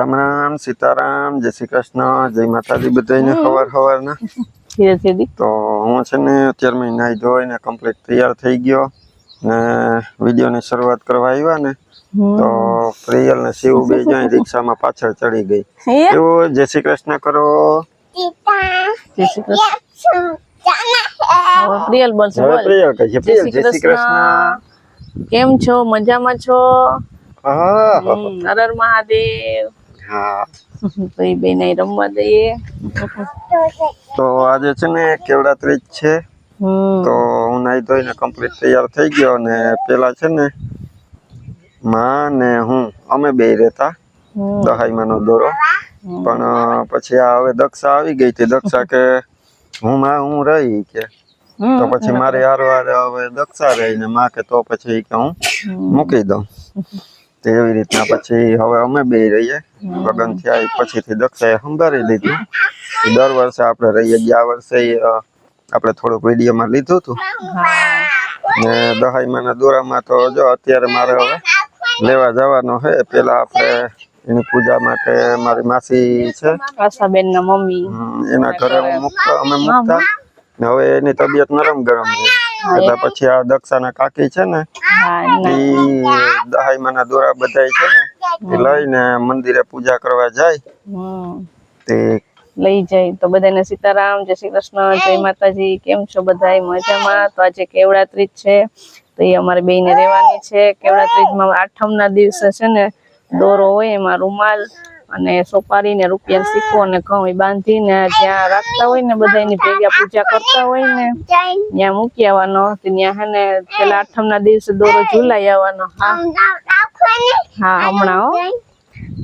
રામ રામ સીતારામ જય શ્રી કૃષ્ણ જય માતાજી બધાને સવારના તો હું છે ને અત્યારે નાઈ ધોઈને કમ્પ્લીટ તૈયાર થઈ ગયો ને વિડીયોની શરૂઆત કરવા આવ્યા ને તો પ્રિયલ ને શિવ બે જાય રિક્ષામાં પાછળ ચડી ગઈ એવું જય શ્રી કૃષ્ણ કરો પ્રિયલ બોલશે બોલ પ્રિયલ કહે છે પ્રિયલ જય શ્રી કૃષ્ણ કેમ છો મજામાં છો હા હર હર મહાદેવ હા તો એ બેને રમવા દઈએ તો આજે છે ને કેવડા ત્રીજ છે તો હું નાઈ ધોઈને કમ્પ્લીટ તૈયાર થઈ ગયો ને પેલા છે ને માં ને હું અમે બે રહેતા દહાઈમાંનો દોરો પણ પછી આ હવે દક્ષા આવી ગઈ હતી દક્ષા કે હું રહી કે તો પછી મારે હારવાર હવે દક્ષા રહી ને માં કે તો પછી કે હું મૂકી દઉં તો એવી રીતના પછી હવે અમે બે રહીએ લગ્ન થયા પછીથી દક્ષાએ સંભાળી લીધું દર વર્ષે આપણે રહીએ ગયા વર્ષે આપણે થોડુંક વિડીયોમાં લીધું હતું ને દહાઈમાંના દોરામાં તો જો અત્યારે મારે હવે લેવા જવાનો છે પેલા આપણે એની પૂજા માટે મારી માસી છે આશાબેન ના મમ્મી એના ઘરે અમે મૂકતા ને હવે એની તબિયત નરમ ગરમ છે એટલે પછી આ દક્ષાના કાકી છે ને એ દહાઈમાંના દોરા બધાય છે ને એ લઈને મંદિરે પૂજા કરવા જાય તે લઈ જાય તો બધાને સીતારામ જય શ્રી કૃષ્ણ જય માતાજી કેમ છો બધાય મજામાં તો આજે કેવડા ત્રીજ છે તો એ અમારે બેને રહેવાની છે કેવડા ત્રીજમાં આઠમના દિવસે છે ને દોરો હોય એમાં રૂમાલ અને સોપારી ને રૂપિયા સિક્કો અને ઘઉં બાંધીને જ્યાં રાખતા હોય ને બધા એની ભેગા પૂજા કરતા હોય ને ત્યાં મૂકી આવવાનો ત્યાં હે ને પેલા આઠમના દિવસે દોરો ઝુલાઈ આવવાનો હા હમણાં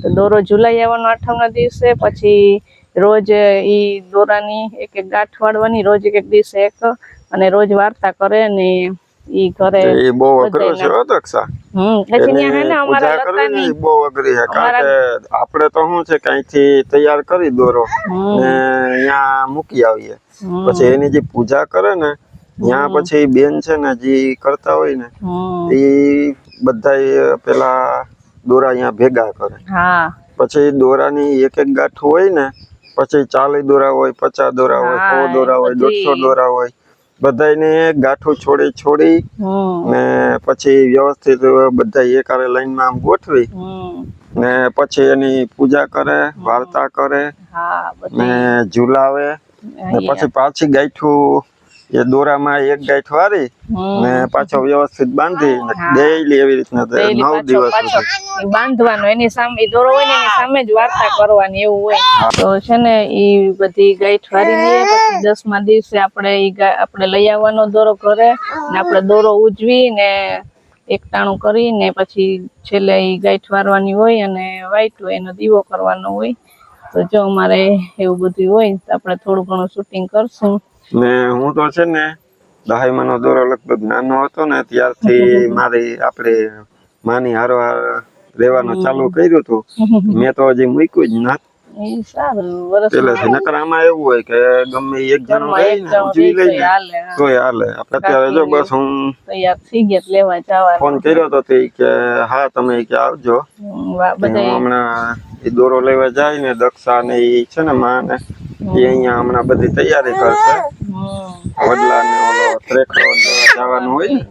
તો દોરો ઝુલાઈ આવવાનો આઠમના દિવસે પછી રોજ ઈ દોરાની એક એક ગાંઠ વાળવાની રોજ એક દિવસે એક અને રોજ વાર્તા કરે ને ઈ ઘરે એ બહુ અઘરું છે દક્ષા પછી ત્યાં હે ને અમારા લતાની બહુ અઘરી છે કારણ કે આપણે તો શું છે કઈથી તૈયાર કરી દોરો ને અહીંયા મૂકી આવીએ પછી એની જે પૂજા કરે ને ત્યાં પછી બેન છે ને જે કરતા હોય ને એ બધા પેલા દોરા અહીંયા ભેગા કરે પછી દોરાની એક એક ગાંઠ હોય ને પછી 40 દોરા હોય 50 દોરા હોય 100 દોરા હોય 150 દોરા હોય બધાને ગાંઠું છોડી ને પછી વ્યવસ્થિત બધા એકારે લાઈનમાં આમ ગોઠવી ને પછી એની પૂજા કરે વાર્તા કરે ને ઝુલાવે ને પછી પાછી ગાંઠું એ દોરામાં એક ગાંઠ વારી ને પાછો વ્યવસ્થિત બાંધી ડેઈલી એવી રીતના 9 દિવસ સુધી બાંધવાનો એની સામે દોરો હોય ને એની સામે જ વાર્તા કરવાની એવું હોય તો છે ને ઈ બધી ગાંઠ વારી લઈએ પછી 10મા દિવસે આપણે લઈ આવવાનો દોરો ઘરે ને આપણે દોરો ઉજવી ને એકટાણું કરીને પછી છેલ્લે ઈ ગાંઠ વારવાની હોય અને વાઈટ હોય એનો દીવો કરવાનો હોય તો જો અમારે એવું બધું હોય તો આપણે થોડું ઘણું શૂટિંગ કરશું ને હું તો છે ને દહાઈમાંનો દોરો લગભગ નાનો હતો ને ત્યારથી મારી આપણે માની હારવાર રહેવાનું ચાલુ કર્યું હતું મેં તો હજી મૂક્યું જ ના પેલેથી નકર આમાં એવું હોય કે ગમે એક જણો રહી ને ઉજવી લઈ તોય હાલે આપણે અત્યારે જો બસ હું ફોન કર્યો તો તે કે હા તમે કે આવજો હમણાં એ દોરો લેવા જાય ને દક્ષા ને એ છે ને માં ને એ અહીંયા હમણાં બધી તૈયારી કરશે વડલા ને ઓલો ત્રેખડો જવાનું હોય ને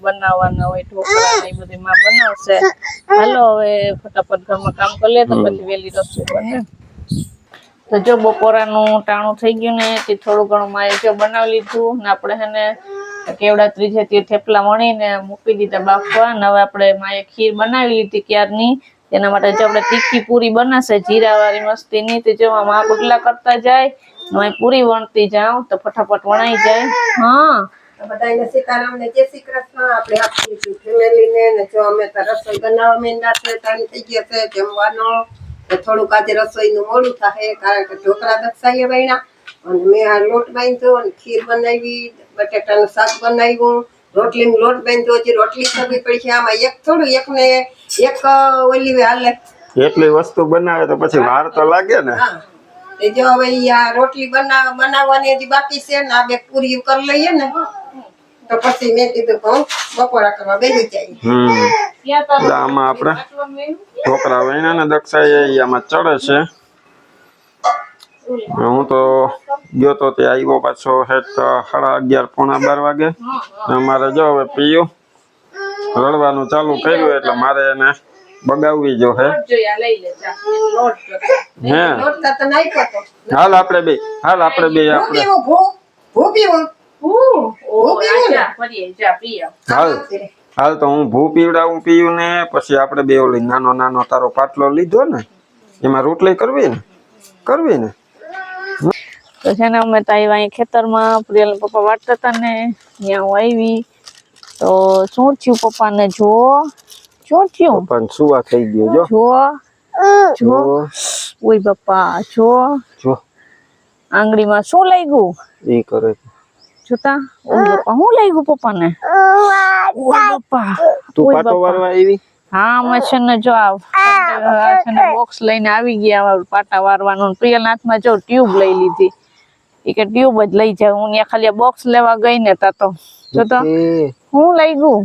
બનાવવાના હોય ઢોકળા ને એ બધી માં બનાવશે હાલો હવે ફટાફટ ઘરમાં કામ કરી લે તો પછી વેલી રસોઈ બને તો જો બપોરાનું ટાણું થઈ ગયું ને તે થોડું ઘણું માએ જો બનાવી લીધું ને આપણે હે ને કેવડા ત્રીજે તે થેપલા વણીને મૂકી દીધા બાફવા ને હવે આપણે માએ ખીર બનાવી લીધી ક્યારની તેના માટે જો આપણે તીખી પૂરી બનાવશે જીરા વાળી મસ્તીની તો જો માં ગુટલા કરતા જાય હું પૂરી વણતી જાઉં તો ફટાફટ વણાઈ જાય હા બધાને સીતારામ ને જય શ્રી કૃષ્ણ આપણે આખી ફેમિલીને ને જો અમે તો રસોઈ બનાવવા માંડ્યા છે ટાઈમ થઈ ગયો છે જમવાનો થોડુંક આજે રસોઈનું મોડું થાય કારણ કે ઢોકળા દક્ષાઈએ બન્યા અને મેં આ લોટ બાંધ્યો અને ખીર બનાવી બટેટાનું શાક બનાવ્યું રોટલીનો લોટ બાંધ્યો હજી રોટલી કરવી પડી છે આમાં એક થોડું એકને એક ઓલી હાલે એટલી વસ્તુ બનાવે તો પછી વાર તો લાગે ને જો હવે આ રોટલી બનાવવાની હજી બાકી છે ને આ બે પૂરી કરી લઈએ ને તો પછી મેં કીધું કે હું બપોરા કરવા બેસી જાય. એટલે આમાં આપણે ઢોકળા વહીને ને દક્ષાએ આમાં ચડે છે. હું તો ગયો તો તે આવ્યો પાછો હેઠ 11:30 પોણા 12 વાગે. અમારે જો હવે પીયું રડવાનું ચાલુ કર્યું એટલે મારે એને બગાવવી જો હે. હે લોટ તો નાખ્યો તો. હાલ આપણે બે આપણે હાલ તો હું ભૂ પીવડાવું પીયું ને પછી આપણે બે ઓલી નાનો તારો પાટલો લીધો ને એમાં રોટલી કરવી ને તો છે ને અમે તો આવ્યા અહીં ખેતરમાં પ્રિયલ પપ્પા વાટતા હતા ને ત્યાં હું આવી તો શું થયું પપ્પાને શું થયું પણ સુવા થઈ ગયો જો ઓય બાપા જો આંગળીમાં શું લાગ્યું ઈ કરે જોતા ઓય બાપા શું લાગ્યું પપ્પાને ઓય બાપા તું પાટો વારવા આવી હા અમે છે ને જો છે ને બોક્સ લઈને આવી ગયા પાટા વારવાનું પ્રિયલ હાથમાં જો ટ્યુબ લઈ લીધી એ કે ટ્યુબ જ લઈ જાવ હું ત્યાં ખાલી બોક્સ લેવા ગઈ ને તા તો જો તો હું લઈ ગયું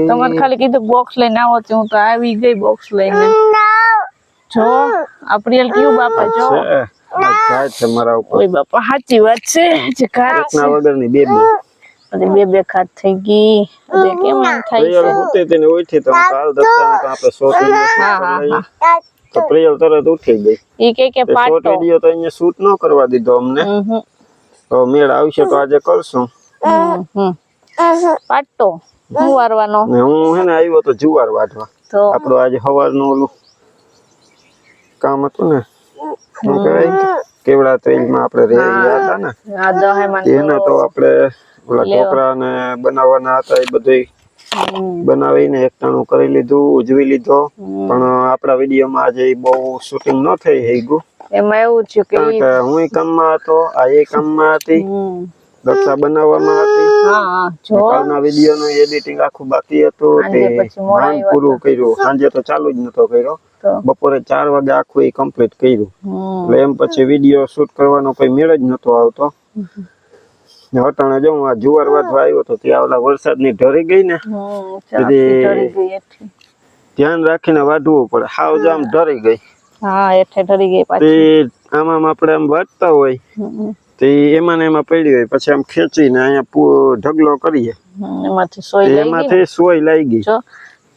તમારે ખાલી કીધું બોક્સ લઈને આવો તો હું તો આવી ગઈ બોક્સ લઈને જો આ પ્રિયલ ટ્યુબ આપે જો જાય છે મારા ઉપર ઓય બાપા સાચી વાત છે જે ઘાટ એકના વગરની બે ખાત થઈ ગઈ અરે કેમ આમ થાય છે પ્રિયલ ઉઠી તેને ઉઠી તો કાલ દક્ષાને તો આપણે શોટ તો પ્રિયલ તરત ઉઠી ગઈ ઈ કે પાટો શોટ વિડિયો તો અહીંયા શૂટ ન કરવા દીધો અમને તો મેળ આવશે તો આજે કરશું પાટો હું વારવાનો ને હું હે ને આવ્યો તો જુવાર વાટવા તો આપણો આજે સવારનું ઓલું કામ હતું ને શું કહેવાય કેવડા તેલમાં આપણે રહ્યા હતા ને આ દહેમાં એને તો આપણે ઓલા ઢોકળા ને બનાવવાના હતા એ બધું બનાવીને એકટાણું કરી લીધું ઉજવી લીધો પણ આપણા વિડીયોમાં આજે બહુ શૂટિંગ ન થઈ ગયું એમાં એવું છે કે હું કામમાં હતો આ એ કામમાં હતી દક્ષા બનાવવામાં હતી કાલના વિડીયો નું એડિટિંગ આખું બાકી હતું તે પૂરું કર્યું સાંજે તો ચાલુ જ નતો કર્યો બપોરે 4 વાગે આખું એ કમ્પ્લીટ કર્યું એટલે એમ પછી વિડીયો શૂટ કરવાનો કોઈ મેળ જ નતો આવતો હટાણે જો હું આ જુવાર વાટવા આવ્યો તો ત્યાં ઓલા વરસાદની ઢરી ગઈ ને ધ્યાન રાખીને વાઢવું પડે હાવ જ આમ ઢરી ગઈ ઢરી ગઈ પાછી આમાં આપણે આમ વાટતા હોય તો એમાં ને એમાં પડી હોય પછી આમ ખેંચીને અહીંયા ઢગલો કરીએ એમાંથી સોય લાગી ગઈ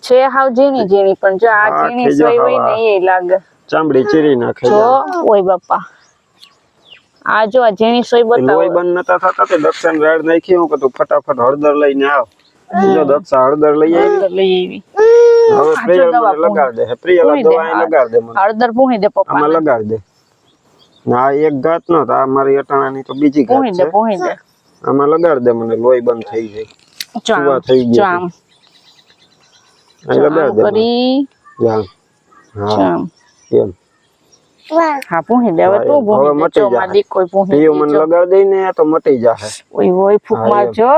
છે હાવ ઝીણી પણ જો આ ઝીણી સોય હોય ને એ લાગે ચામડી ચીરી નાખે જો ઓય બાપા આ જો આ ઝીણી સોય બતાવો લોહી બંધ નતા થતા તે દક્ષાને રાડ નાખી હું કીધું ફટાફટ હળદર લઈને આવ જો દક્ષા હળદર લઈ આવી હવે પ્રિયલ મને લગાડ દે પ્રિયલ દવા લગાડ દે મને હળદર પૂહી દે પપ્પા આમાં લગાડ દે ના એક ગાત નો આ મારી અટાણાની તો બીજી ગાત છે પૂહી દે આમાં લગાડ દે મને લોહી બંધ થઈ જાય સુવા થઈ ગઈ આ લગાડ દે કરી હા એમ હા પૂહી દે હવે તું પૂહી દે માં દી કોઈ પૂહી પીયો મને લગાડ દે ને તો મટી જાહે ઓય ફૂક મારજો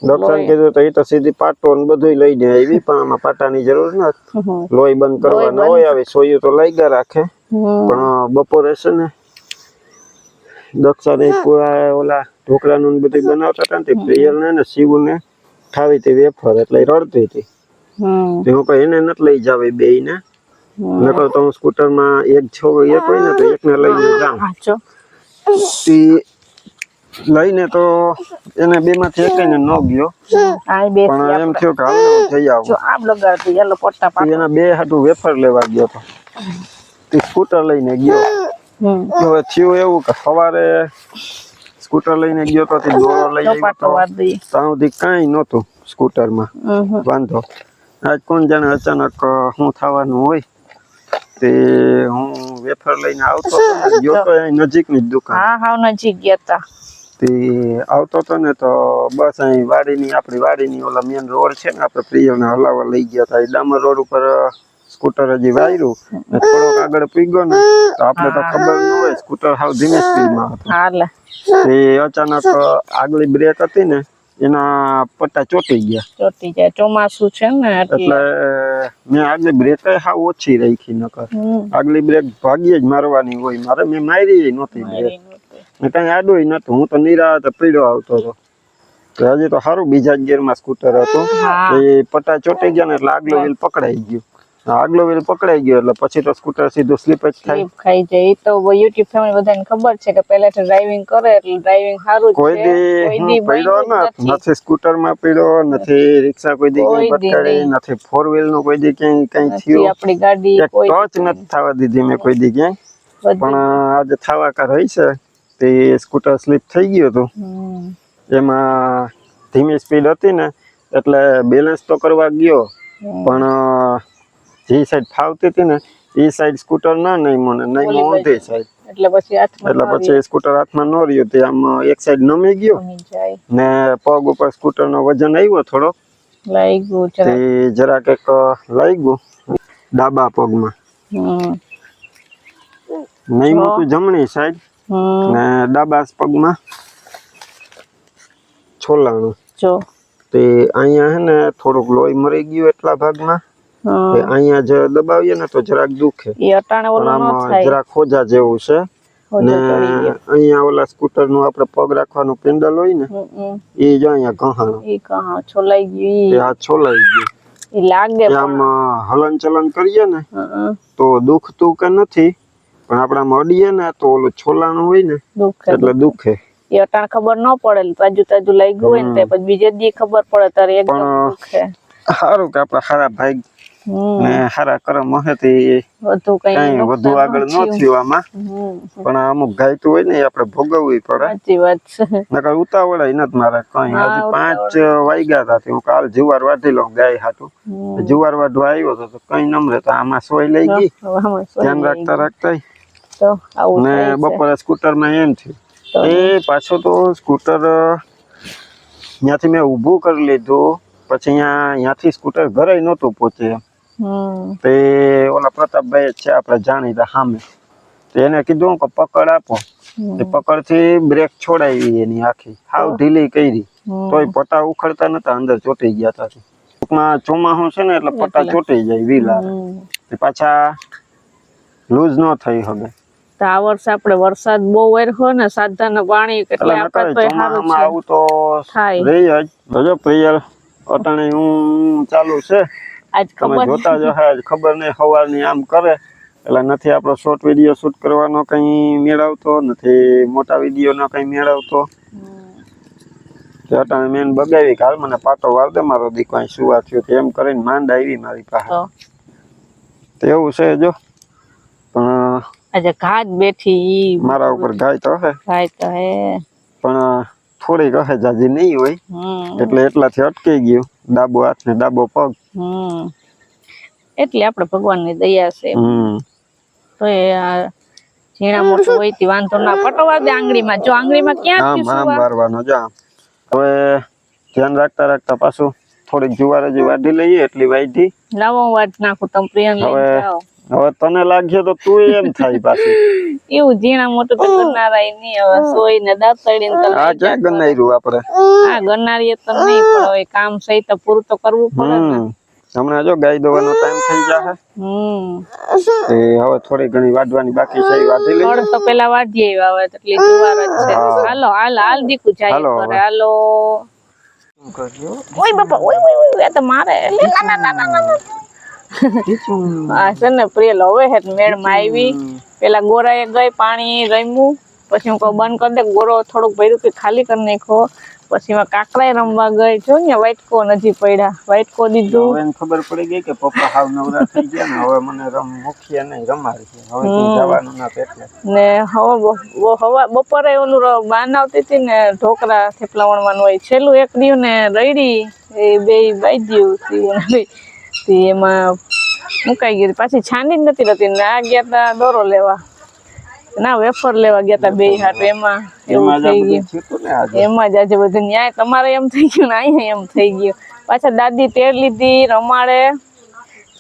ડોક્ટર કીધું તો એ તો સીધી પાટો ને બધું લઈને આવી પણ આમાં પાટાની જરૂર નથી લોહી બંધ કરવાનો હોય આવે સોયું તો લાગ્યા રાખે પણ બપોરે છે ને દક્ષાને ઓલા ઢોકળાનું બધું બનાવતા હતા ને પ્રિયલ ને શિવ ને ખાવી હતી વેફર એટલે રડતી હતી હું કઈ એને નથી લઈ જાવ બે ને નકર તો હું સ્કૂટર માં એક છોકરી એક હોય ને તો એકને લઈને જાઉં લઈને તો એને બે માંથી એકને ન ગયો પણ એમ થયું કે હાલ જઈ આવું એના બે હાટું વેફર લેવા ગયો તો તે સ્કૂટર લઈને ગયો હવે થયું એવું કે સવારે સ્કૂટર લઈને ગયો તો દોરો લઈ આવ્યો ત્યાં સુધી કાંઈ નહોતું સ્કૂટરમાં વાંધો આજ કોણ જાણે અચાનક શું થવાનું હોય તે હું વેફર લઈને આવતો ગયો તો નજીકની જ દુકાન નજીક ગયા તે આવતો હતો ને તો બસ અહીં આપણી વાડીની ઓલા મેન રોડ છે ને આપણે પ્રિયલને હલાવવા લઈ ગયા હતા એ ડામર રોડ ઉપર સ્કૂટર હજી વાયરું ને થોડોક આગળ પીગયો ને તો આપણે તો ખબર ન હોય સ્કૂટર હાવ ધીમી સ્પીડમાં હતું એ અચાનક આગલી બ્રેક હતી ને એના પટ્ટા ચોટી ગયા ચોમાસું છે ને એટલે મેં આગલી બ્રેક હાવ ઓછી રાખી નકર આગલી બ્રેક ભાગ્યે જ મારવાની હોય મારે મેં મારી નહોતી બ્રેક ને કઈ આડું નતું, હું તો નિરાતે પીડ્યો આવતો હતો. તો હજી તો સારું બીજા જ ગેરમાં સ્કૂટર હતું, એ પટ્ટા ચોટી ગયા ને એટલે આગલો વ્હીલ પકડાઈ ગયો. આગલો વ્હીલ પકડાઈ ગયો એટલે પછી તો સ્કૂટર સીધું સ્લીપ જ થાય. સ્લીપ ખાઈ જાય. એ તો યુટ્યુબ ફેમિલી બધાને ખબર છે કે પહેલાથી ડ્રાઇવિંગ કરે એટલે ડ્રાઇવિંગ સારું છે. કોઈ દી પડ્યો નથી સ્કૂટર માં પડ્યો નથી, રિક્ષા કોઈ દી ક્યાંય પટકાડી નથી, 4 વ્હીલ નું કોઈ દી ક્યાંય કઈ થયું. આપણી ગાડી કોઈ ટચ નથી થવા દીધી મેં કોઈ દી ક્યાંય. પણ આજે થવા કાર હોય છે તે સ્કૂટર સ્લીપ થઈ ગયું હતું. એમાં ધીમી સ્પીડ હતી ને એટલે બેલેન્સ તો કરવા ગયો, પણ જે સાઈડ ફાવતી હતી ને એ સાઈડ સ્કૂટર ના નહીં મને નહીં ઊંધી સાઈડ, એટલે પછી સ્કૂટર હાથમાં ન રહ્યું તે આમ એક સાઈડ નમી ગયો ને પગ ઉપર સ્કૂટર નો વજન આવ્યો થોડો, જરાક એક લાગ્યું ડાબા પગમાં, નહીં મોટું જમણી સાઈડ ને ડાબા પગમાં છોલાણું. તે અહીંયા હે ને થોડુંક લોહી મરી ગયું એટલા ભાગમાં, અહીંયા જે દબાવીએ ને તો જરાક દુખે, જરાક ખોજા જેવું છે. ને અહીંયા ઓલા સ્કૂટર નું આપણે પગ રાખવાનું પેન્ડલ હોય ને એ જો અહીંયા ઘહાણું છોલાઈ ગયું, છોલાઈ ગયું લાગે. આમ હલન ચલન કરીએ ને તો દુખતું કે નથી, પણ આપણા અડીએ ને તો ઓલું છોલાણું હોય ને એટલે દુખે. એ અટાણ ખબર ન પડે, તાજુ લાગ્યું હોય ને પછી બીજે દી ખબર પડે તારે એકદમ દુખે. સારું કે આપડા સારા ભાઈ ને સારા કરમ હશે તે વધુ આગળ ન થયું આમાં, પણ અમુક ઘાયતું હોય ને આપણે ભોગવવી પડે. સાચી વાત છે. નકર ઉતાવળાય નથી મારે કઈ. હજી 5 વાગ્યા હતા, હું કાલ જુવાર વાઢી લઉં ગાય હાટું. જુવાર વાઢવા આવ્યો હતો તો કઈ નમરે તો આમાં સોય લઈ ગઈ, ધ્યાન રાખતા ને બપોરે સ્કૂટર માં એમ થયું. એ પાછો તો સ્કૂટર ત્યાંથી મેં ઊભું કરી લીધું, પછી ત્યાંથી સ્કૂટર ઘરે નહોતું પહોંચે. તે ઓલા પ્રતાપભાઈ છે આપણે જાણીતા સામે, એને કીધું કે પકડ આપો. એ પકડ થી બ્રેક છોડાવી એની આખી હાવ ઢીલી કરી, તોય પટ્ટા ઉખડતા નતા, અંદર ચોટી ગયા હતા. ટૂંકમાં ચોમાસું છે ને એટલે પટ્ટા ચોટી જાય વ્હીલા, પાછા લૂઝ ન થઈ હવે. આ વર્ષે આપણે વરસાદ બહુ વર્યો ને સાધાને પાણી એટલે આપણે તો સારું છે આવું તો રહી જ. જો પ્રિયલ અટાણે હું ચાલુ છે, આજ તમે જોતા જો આજ ખબર નહીં સવારની આમ કરે એટલે નથી આપણો શોર્ટ વિડીયો શૂટ કરવાનો કઈ મેળવતો નથી, મોટા વિડીયો નો કઈ મેળવતો. અટાણે મેન બગાવી હાલ મને પાટો વાર દે મારો દીકરો સુવા થયો, એમ કરીને માંડ આવી મારી પાસે. તો એવું છે જો, પણ આજે ઘાટ બેઠી મારા ઉપર ગાય તો હે પણ થોડીક હે, જાજી નહીં હોય એટલે એટલાથી અટકી ગયું ડાબો હાથ ને ડાબો પગ. એટલે આપણે ભગવાનની દયા છે. તો એ ઝીણા મોટું હોય તે વાંધો ના. પટવા દે આંગળીમાં, જો આંગળીમાં ક્યાં આમ વારવાનો જો. હવે ધ્યાન રાખતા પાછું થોડીક જુવાર જ વાઢી લઈએ, એટલી વાઢી લાવો વાઢ નાખું તમે પ્રિયન લઈને જાઓ. હવે તને લાગશે તો તું એમ થાય પાછું એવું ઝીણા મોટું તો ગન્નારાય નહીં. હવે સોઈ ને દાંતડી ને આ ક્યાં ગન્નાર્યું આપણે? હા ગન્નારીએ તો નહીં, પણ હવે કામ સહિત પૂરું તો કરવું પડે ને. હમણાં જો ગાય દોવાનો ટાઈમ થઈ જશે, હવે થોડી ઘણી વાઢવાની બાકી છે, વાઢી લઈએ. થોડું તો પેલા વાઢી આવ્યા, હવે એટલી જુવાર જ છે. હાલો હાલ દીકુ જાય ઘરે. હાલો ઓય બાપા, ઓય આ તો મારે આ છે ને પ્રિયલ હવે હે મેળ માં આવી. પેલા ગોરાએ ગઈ પાણી રમ્યું, પછી હું કહું બંધ કરી દે, ગોરો થોડુંક ભર્યું કે ખાલી કરી નાખો. પછી એમાં કાકડાએ રમવા ગઈ, જો ને વાઇટકો નથી પડ્યા, વાઇટકો દીધું. હવે ખબર પડી ગઈ કે પપ્પા હાવ નવરા થઈ ગયા ને હવે મને મુખીએ નહીં રમાડી છે, હવે જવાનું ના એટલે. ને હવે બપોરે ઓલું બનાવતી હતી ને ઢોકળા થેપલા વણવાનું હોય, છેલ્લું એક દિવસ ને રઈડી એ બે બાજ્યું એમાં મુકાઈ ગઈ. પાછી છાંડી જ નથી રહેતી ને આ ગયા તા દોરો લેવા ના વેફર લેવા ગયા તા બે હાટ, એમાં એવું થઈ ગયું. એમાં જ આજે બધું ન્યાય તમારે એમ થઈ ગયું ને અહીંયા એમ થઈ ગયું. પાછા દાદી તેડ લીધી, રમાડે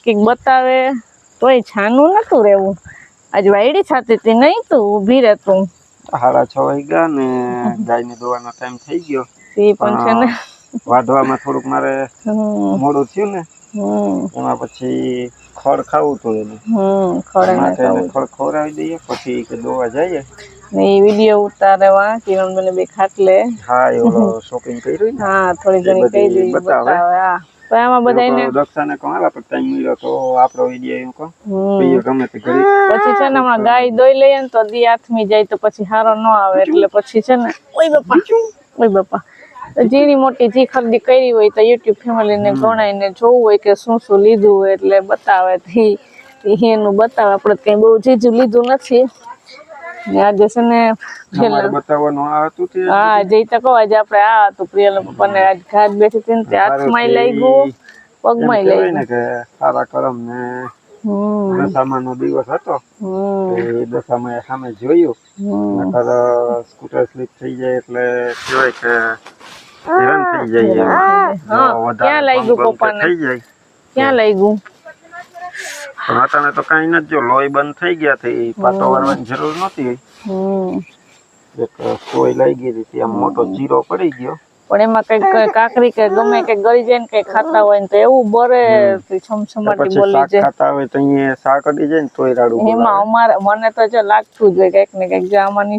કઈક બતાવે, તોય છાનું નતું રહેવું. આજ વાયડી થતી હતી નહીં, તું ઊભી રહે. તું 6:30 વાગ્યા ને ગાય ને દોવાનો ટાઈમ થઈ ગયો. એ પણ છે ને વાઢવામાં થોડુંક મારે મોડું થયું ને, એમાં પછી ખડ ખાવું હતું એને, ખડ ખવડાવી દઈએ પછી કે દોવા જઈએ. ને એ વિડીયો ઉતારવા કિરણ મને બે ખાટલે હા એ ઓલો શોપિંગ કર્યું ને હા થોડી ઘણી બધી કહી દીધી બતાવે. બતાવે હા પણ આમાં બધાને દક્ષાને કહો આપણે ટાઈમ મળ્યો તો આપણો વિડીયો એમ કહો હમ. બીજો ગમે તે કરી પછી છે ને હમણાં ગાય દોઈ લઈએ ને તો દી આથમી જાય તો પછી હારો ન આવે એટલે પછી છે ને ઓય બાપા તો જીની મોટી જી ખરીદી કરી હોય તો યુટ્યુબ ફેમિલી ને ગણાઈને જોવું હોય કે શું શું લીધું હોય એટલે બતાવે એનું બતાવે આપણે કઈ બહુ જીજુ લીધું નથી ને આજે છે ને તમારે બતાવવાનું આ હતું તે હા જઈ તો કહો આજે આપણે આ હતું પ્રિયલ પપ્પાને આજ ઘાટ બેઠી હતી ને તે હાથમાં લઈ ગયું પગમાં લઈ કહેવાય ગયું ને કે સારા કરમ ને દશામાનો દિવસ હતો એ દશામાં સામે જોયું નકર સ્કૂટર સ્લીપ થઈ જાય એટલે કહેવાય કે હેરાન થઈ જાય હા ક્યાં લઈ ગયું પપ્પાને થઈ જાય ક્યાં લઈ ગયું પણ અત્યારે તો કઈ નથી જો લોહી બંધ થઈ ગયા થી પાટો વાળવાની જરૂર નહોતી એક સોય લઈ ગઈ હતી આમ મોટો જીરો પડી ગયો પણ એમાં કઈક કાકરી કે ગમે કે ગળી જાય ને કઈ ખાતા હોય ને તો એવું બરે છમછમાટી પછી બોલી શાક જાય ખાતા હોય તો અહીંયા શાક અડી જાય ને તોય રાડું એમાં અમારે મને તો જો લાગતું જ હોય કઈક ને કઈક જો આમાં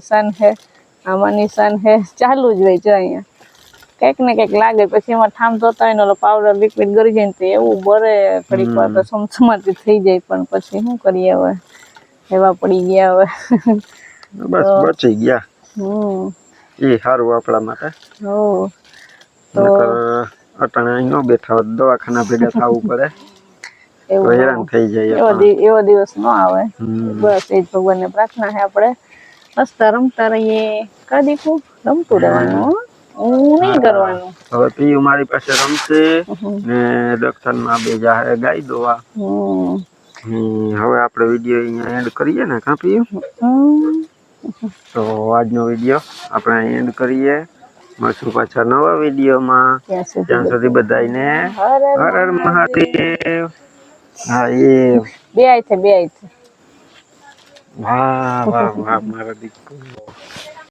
નિશાન હે ચાલુ જ હોય જો અહીંયા કઈક ને કઈક લાગે પછી એમાં ઠામ જોતા હોય ને ઓલો પાવડર લિક્વિડ ગળી જાય ને તો એવું બરે ઘડીક વાર તો છમછમાટી થઈ જાય પણ પછી શું કરીએ હવે એવા પડી ગયા હવે બસ બચી ગયા એ સારું આપણા માટે હો નકર અટાણે અહીં ન બેઠા હોત દવાખાના ભેગા થવું પડે તો હેરાન થઈ જાય એવો દિવસ ન આવે બસ એ જ ભગવાનને પ્રાર્થના છે આપણે હસતા રમતા રહીએ કાદીકું રમતું રહેવાનું હું નહીં કરવાનું હવે પીયું મારી પાસે રમશે ને દક્ષિણમાં બે જાહે ગાય દોવા હવે આપણે વિડીયો અહીંયા એન્ડ કરીએ ને કાં પીયું તો આજનો વિડીયો આપણે એન્ડ કરીએ મળશું પાછા નવા વિડીયોમાં ત્યાં સુધી બધાને હર હર મહાદેવ હા એ બે આઈ છે વાહ વાહ વાહ મારા દીકરો